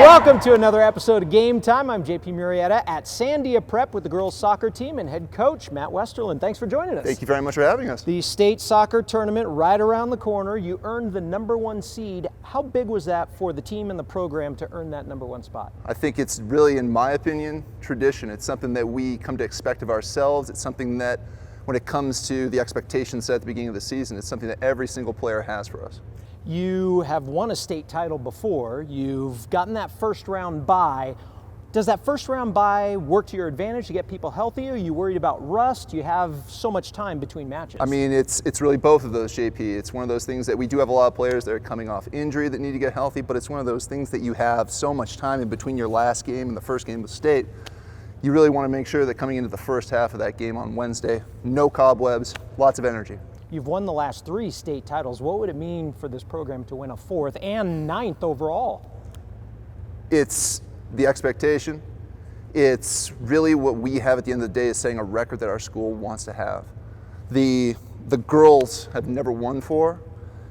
Welcome to another episode of Game Time. I'm JP Murrieta at Sandia Prep with the girls soccer team and head coach Matt Westerland. Thanks for joining us. Thank you very much for having us. The state soccer tournament right around the corner. You earned the #1 seed. How big was that for the team and the program to earn that #1 spot? I think it's really, in my opinion, tradition. It's something that we come to expect of ourselves. It's something that, when it comes to the expectations set at the beginning of the season, it's something that every single player has for us. You have won a state title before. You've gotten that first round bye. Does that first round bye work to your advantage to get people healthy? Are you worried about rust? You have so much time between matches. I mean, it's really both of those, JP. It's one of those things that we do have a lot of players that are coming off injury that need to get healthy, but it's one of those things that you have so much time in between your last game and the first game of state. You really want to make sure that coming into the first half of that game on Wednesday, no cobwebs, lots of energy. You've won the last 3 state titles. What would it mean for this program to win a 4th and 9th overall? It's the expectation. It's really what we have at the end of the day is setting a record that our school wants to have. The girls have never won 4.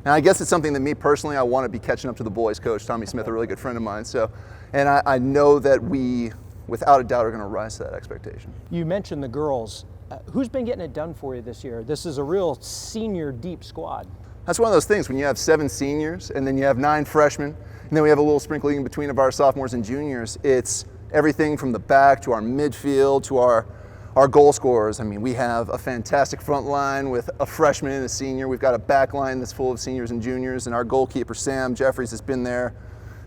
And I guess it's something that me personally, I want to be catching up to the boys coach, Tommy Smith, a really good friend of mine. And I know that we, without a doubt, are going to rise to that expectation. You mentioned the girls. Who's been getting it done for you this year? This is a real senior deep squad. That's one of those things when you have 7 seniors and then you have 9 freshmen and then we have a little sprinkling in between of our sophomores and juniors. It's everything from the back to our midfield to our goal scorers. I mean, we have a fantastic front line with a freshman and a senior. We've got a back line that's full of seniors and juniors, and our goalkeeper, Sam Jeffries, has been there,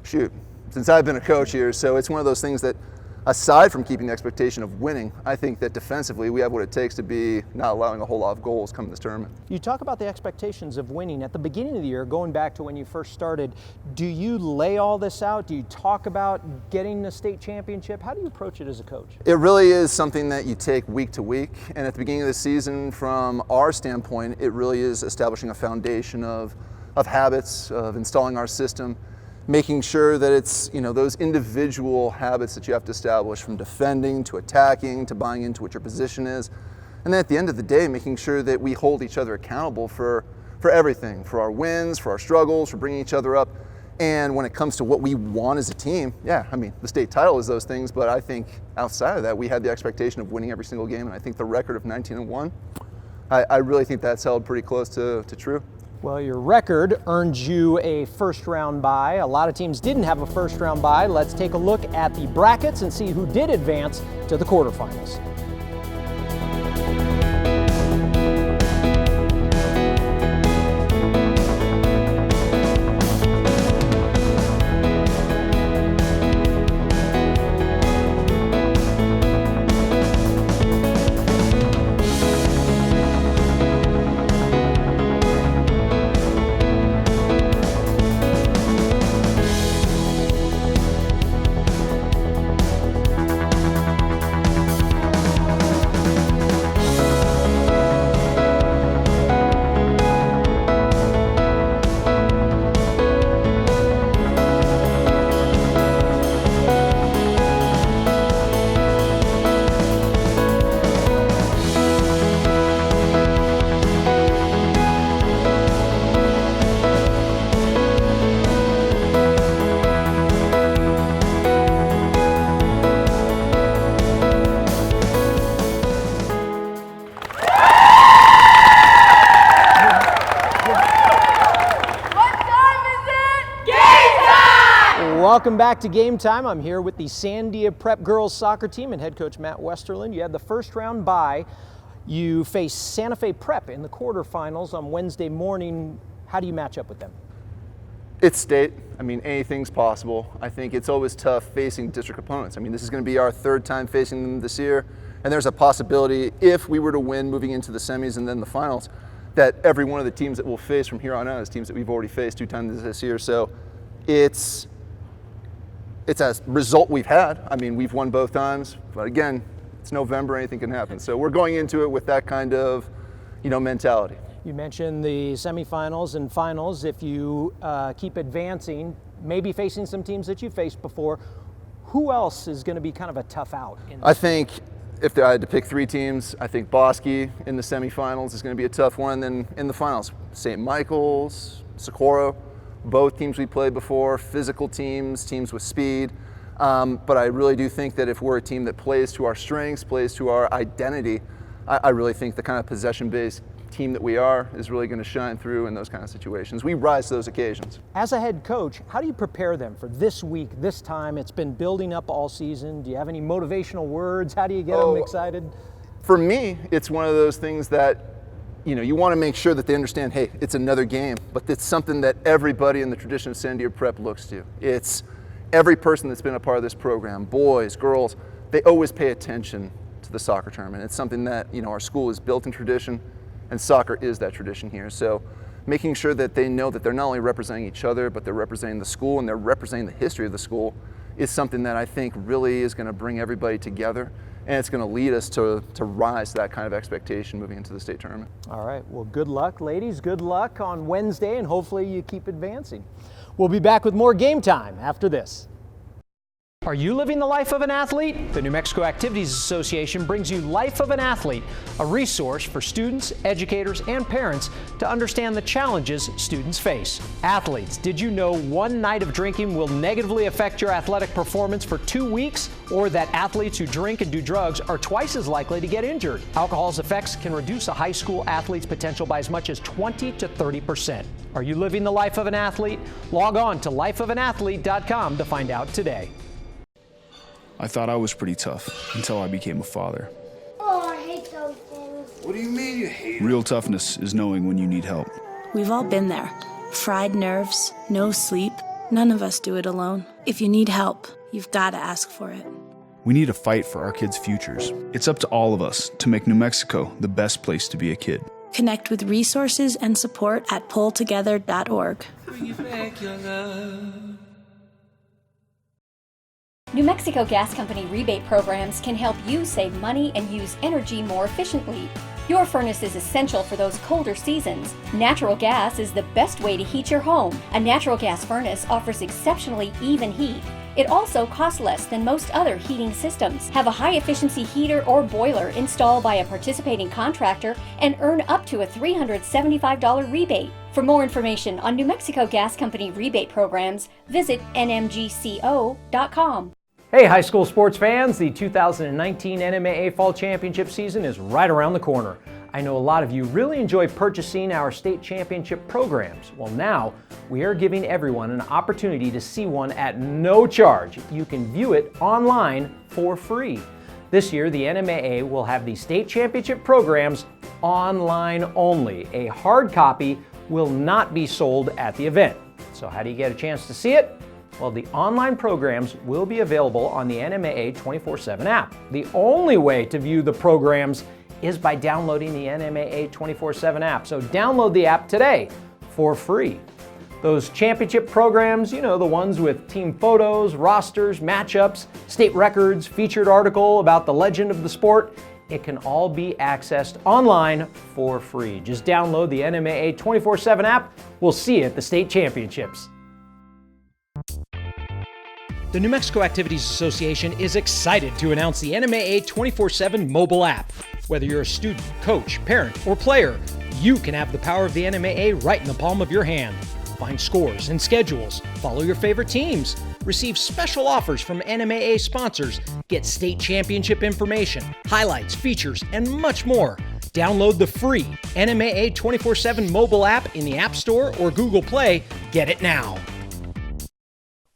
since I've been a coach here. So it's one of those things that, aside from keeping the expectation of winning, I think that defensively we have what it takes to be not allowing a whole lot of goals come this tournament. You talk about the expectations of winning. At the beginning of the year, going back to when you first started, do you lay all this out? Do you talk about getting the state championship? How do you approach it as a coach? It really is something that you take week to week. And at the beginning of the season, from our standpoint, it really is establishing a foundation of habits, of installing our system, making sure that it's, those individual habits that you have to establish, from defending to attacking to buying into what your position is. And then at the end of the day, making sure that we hold each other accountable for everything, for our wins, for our struggles, for bringing each other up. And when it comes to what we want as a team, the state title is those things, but I think outside of that, we had the expectation of winning every single game. And I think the record of 19-1, I really think that's held pretty close to true. Well, your record earned you a first round bye. A lot of teams didn't have a first round bye. Let's take a look at the brackets and see who did advance to the quarterfinals. Welcome back to Game Time. I'm here with the Sandia Prep girls soccer team and head coach Matt Westerland. You had the first round bye. You face Santa Fe Prep in the quarterfinals on Wednesday morning. How do you match up with them? It's state. Anything's possible. I think it's always tough facing district opponents. This is going to be our 3rd time facing them this year, and there's a possibility, if we were to win moving into the semis and then the finals, that every one of the teams that we'll face from here on out is teams that we've already faced 2 times this year. So it's a result we've had. We've won both times, but again, it's November, anything can happen. So we're going into it with that kind of, mentality. You mentioned the semifinals and finals. If you keep advancing, maybe facing some teams that you faced before, who else is going to be kind of a tough out? I think if I had to pick 3 teams, I think Bosque in the semifinals is going to be a tough one. And then in the finals, St. Michael's, Socorro, both teams we played before, physical teams, teams with speed. But I really do think that if we're a team that plays to our strengths, plays to our identity, I really think the kind of possession-based team that we are is really going to shine through in those kind of situations. We rise to those occasions. As a head coach, how do you prepare them for this week, this time? It's been building up all season. Do you have any motivational words? How do you get them excited? For me, it's one of those things that, you want to make sure that they understand, hey, it's another game, but it's something that everybody in the tradition of Sandia Prep looks to. It's every person that's been a part of this program, boys, girls, they always pay attention to the soccer tournament. It's something that, our school is built in tradition, and soccer is that tradition here. So making sure that they know that they're not only representing each other, but they're representing the school and they're representing the history of the school is something that I think really is going to bring everybody together, and it's going to lead us to rise to that kind of expectation moving into the state tournament. All right, well, good luck, ladies. Good luck on Wednesday, and hopefully you keep advancing. We'll be back with more Game Time after this. Are you living the life of an athlete? The New Mexico Activities Association brings you Life of an Athlete, a resource for students, educators, and parents to understand the challenges students face. Athletes, did you know one night of drinking will negatively affect your athletic performance for 2 weeks? Or that athletes who drink and do drugs are twice as likely to get injured? Alcohol's effects can reduce a high school athlete's potential by as much as 20 to 30%. Are you living the life of an athlete? Log on to lifeofanathlete.com to find out today. I thought I was pretty tough until I became a father. Oh, I hate those things. What do you mean you hate Real toughness is knowing when you need help. We've all been there. Fried nerves, no sleep. None of us do it alone. If you need help, you've got to ask for it. We need to fight for our kids' futures. It's up to all of us to make New Mexico the best place to be a kid. Connect with resources and support at pulltogether.org. Bring you back your love. New Mexico Gas Company rebate programs can help you save money and use energy more efficiently. Your furnace is essential for those colder seasons. Natural gas is the best way to heat your home. A natural gas furnace offers exceptionally even heat. It also costs less than most other heating systems. Have a high-efficiency heater or boiler installed by a participating contractor and earn up to a $375 rebate. For more information on New Mexico Gas Company rebate programs, visit nmgco.com. Hey, high school sports fans, the 2019 NMAA Fall Championship season is right around the corner. I know a lot of you really enjoy purchasing our state championship programs. Well, now we are giving everyone an opportunity to see one at no charge. You can view it online for free. This year, the NMAA will have the state championship programs online only. A hard copy will not be sold at the event. So how do you get a chance to see it? Well, the online programs will be available on the NMAA 24/7 app. The only way to view the programs is by downloading the NMAA 24/7 app. So download the app today for free. Those championship programs, the ones with team photos, rosters, matchups, state records, featured article about the legend of the sport, it can all be accessed online for free. Just download the NMAA 24/7 app. We'll see you at the state championships. The New Mexico Activities Association is excited to announce the NMAA 24/7 mobile app. Whether you're a student, coach, parent, or player, you can have the power of the NMAA right in the palm of your hand. Find scores and schedules, follow your favorite teams, receive special offers from NMAA sponsors, get state championship information, highlights, features, and much more. Download the free NMAA 24/7 mobile app in the App Store or Google Play. Get it now.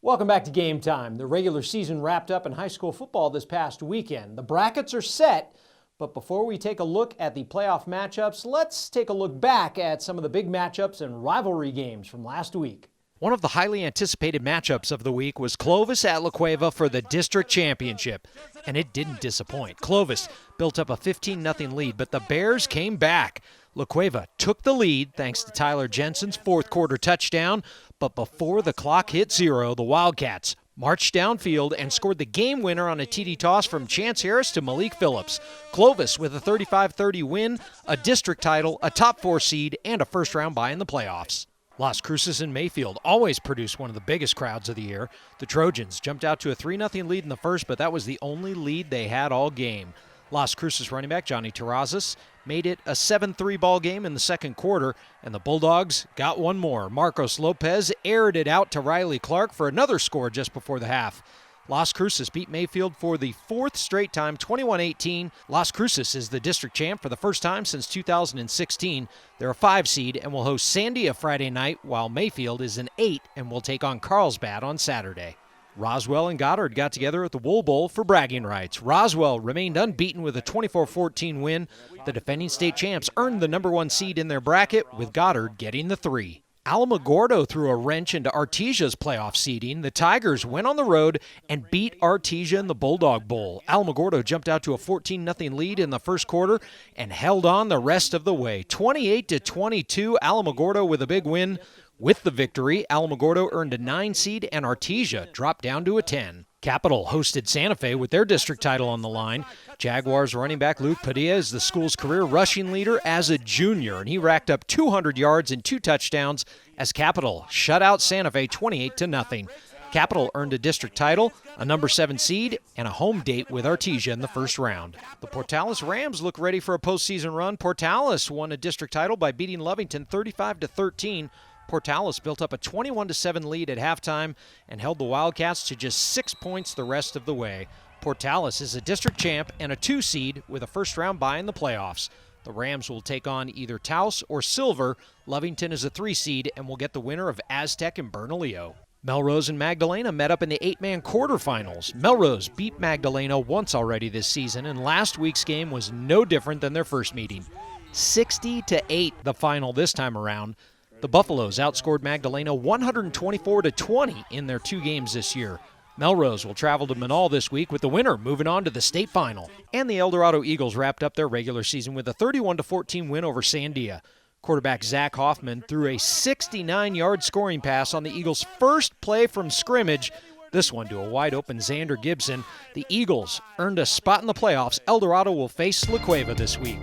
Welcome back to Game Time. The regular season wrapped up in high school football this past weekend. The brackets are set, but before we take a look at the playoff matchups, let's take a look back at some of the big matchups and rivalry games from last week. One of the highly anticipated matchups of the week was Clovis at Cueva for the district championship, and it didn't disappoint. Clovis built up a 15-0 lead, but the Bears came back. Cueva took the lead thanks to Tyler Jensen's fourth quarter touchdown, but before the clock hit zero, the Wildcats marched downfield and scored the game winner on a TD toss from Chance Harris to Malik Phillips. Clovis with a 35-30 win, a district title, a top 4 seed, and a first-round bye in the playoffs. Las Cruces and Mayfield always produce one of the biggest crowds of the year. The Trojans jumped out to a 3-0 lead in the first, but that was the only lead they had all game. Las Cruces running back Johnny Terrazas made it a 7-3 ball game in the second quarter, and the Bulldogs got one more. Marcos Lopez aired it out to Riley Clark for another score just before the half. Las Cruces beat Mayfield for the fourth straight time, 21-18. Las Cruces is the district champ for the first time since 2016. They're a 5 seed and will host Sandia Friday night, while Mayfield is an 8 and will take on Carlsbad on Saturday. Roswell and Goddard got together at the Wool Bowl for bragging rights. Roswell remained unbeaten with a 24-14 win. The defending state champs earned the number 1 seed in their bracket, with Goddard getting the 3. Alamogordo threw a wrench into Artesia's playoff seeding. The Tigers went on the road and beat Artesia in the Bulldog Bowl. Alamogordo jumped out to a 14-0 lead in the first quarter and held on the rest of the way. 28-22, Alamogordo with a big win. With the victory, Alamogordo earned a 9 seed and Artesia dropped down to a 10. Capital hosted Santa Fe with their district title on the line. Jaguars running back Luke Padilla is the school's career rushing leader as a junior, and he racked up 200 yards and 2 touchdowns as Capital shut out Santa Fe 28-0. Capital earned a district title, a number 7 seed, and a home date with Artesia in the first round. The Portales Rams look ready for a postseason run. Portales won a district title by beating Lovington 35-13. Portales built up a 21-7 lead at halftime and held the Wildcats to just 6 points the rest of the way. Portales is a district champ and a 2 seed with a first-round bye in the playoffs. The Rams will take on either Taos or Silver. Lovington is a 3 seed and will get the winner of Aztec and Bernalillo. Melrose and Magdalena met up in the 8-man quarterfinals. Melrose beat Magdalena once already this season, and last week's game was no different than their first meeting. 60-8 the final this time around. The Buffaloes outscored Magdalena 124-20 in their 2 games this year. Melrose will travel to Manal this week with the winner moving on to the state final. And the El Dorado Eagles wrapped up their regular season with a 31-14 win over Sandia. Quarterback Zach Hoffman threw a 69-yard scoring pass on the Eagles' first play from scrimmage, this one to a wide-open Xander Gibson. The Eagles earned a spot in the playoffs. El Dorado will face La Cueva this week.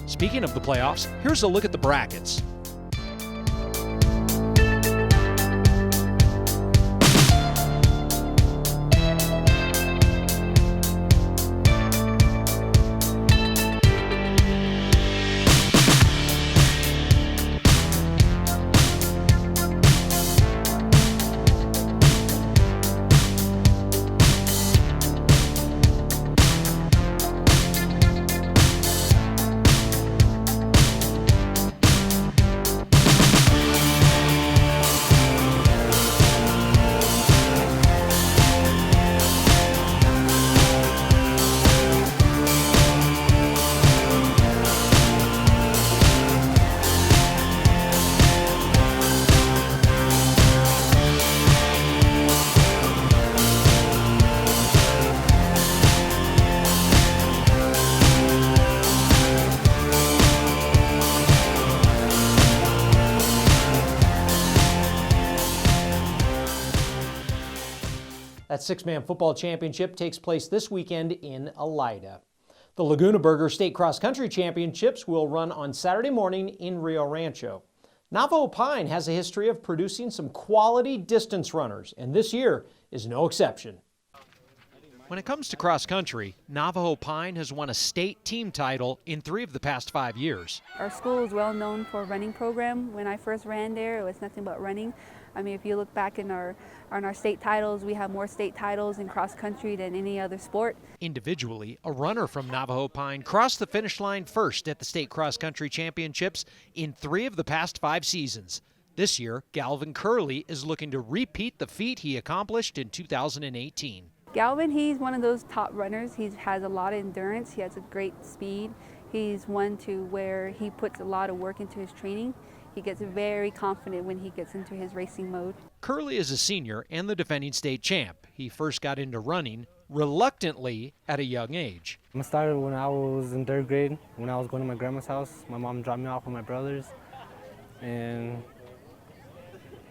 Speaking of the playoffs, here's a look at the brackets. That 6-man football championship takes place this weekend in Elida. The Laguna Burger State Cross Country Championships will run on Saturday morning in Rio Rancho. Navajo Pine has a history of producing some quality distance runners, and this year is no exception. When it comes to cross country, Navajo Pine has won a state team title in 3 of the past 5 years. Our school is well known for a running program. When I first ran there, it was nothing but running. I mean, if you look back in our state titles, we have more state titles in cross country than any other sport. Individually, a runner from Navajo Pine crossed the finish line first at the state cross country championships in 3 of the past 5 seasons. This year, Galvin Curley is looking to repeat the feat he accomplished in 2018. Galvin, he's one of those top runners. He has a lot of endurance. He has a great speed. He's one to where he puts a lot of work into his training. He gets very confident when he gets into his racing mode. Curley is a senior and the defending state champ. He first got into running reluctantly at a young age. I started when I was in 3rd grade, when I was going to my grandma's house. My mom dropped me off with my brothers, and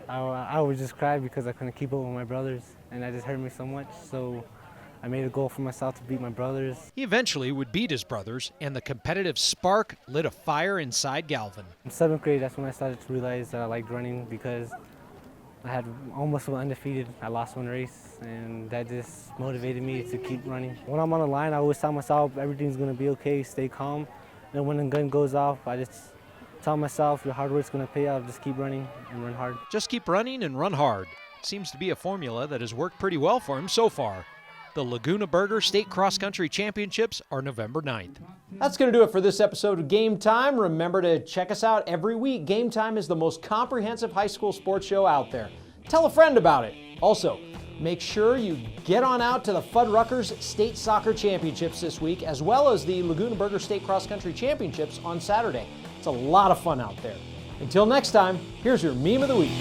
I would just cry because I couldn't keep up with my brothers, and that just hurt me so much. So I made a goal for myself to beat my brothers. He eventually would beat his brothers, and the competitive spark lit a fire inside Galvin. In 7th grade, that's when I started to realize that I liked running, because I had almost been undefeated. I lost 1 race, and that just motivated me to keep running. When I'm on the line, I always tell myself everything's going to be okay, stay calm, And when the gun goes off, I just tell myself your hard work's going to pay off. Just keep running and run hard. Just keep running and run hard. Seems to be a formula that has worked pretty well for him so far. The Laguna Burger State Cross Country Championships are November 9th. That's going to do it for this episode of Game Time. Remember to check us out every week. Game Time is the most comprehensive high school sports show out there. Tell a friend about it. Also, make sure you get on out to the Fuddruckers State Soccer Championships this week, as well as the Laguna Burger State Cross Country Championships on Saturday. It's a lot of fun out there. Until next time, here's your meme of the week.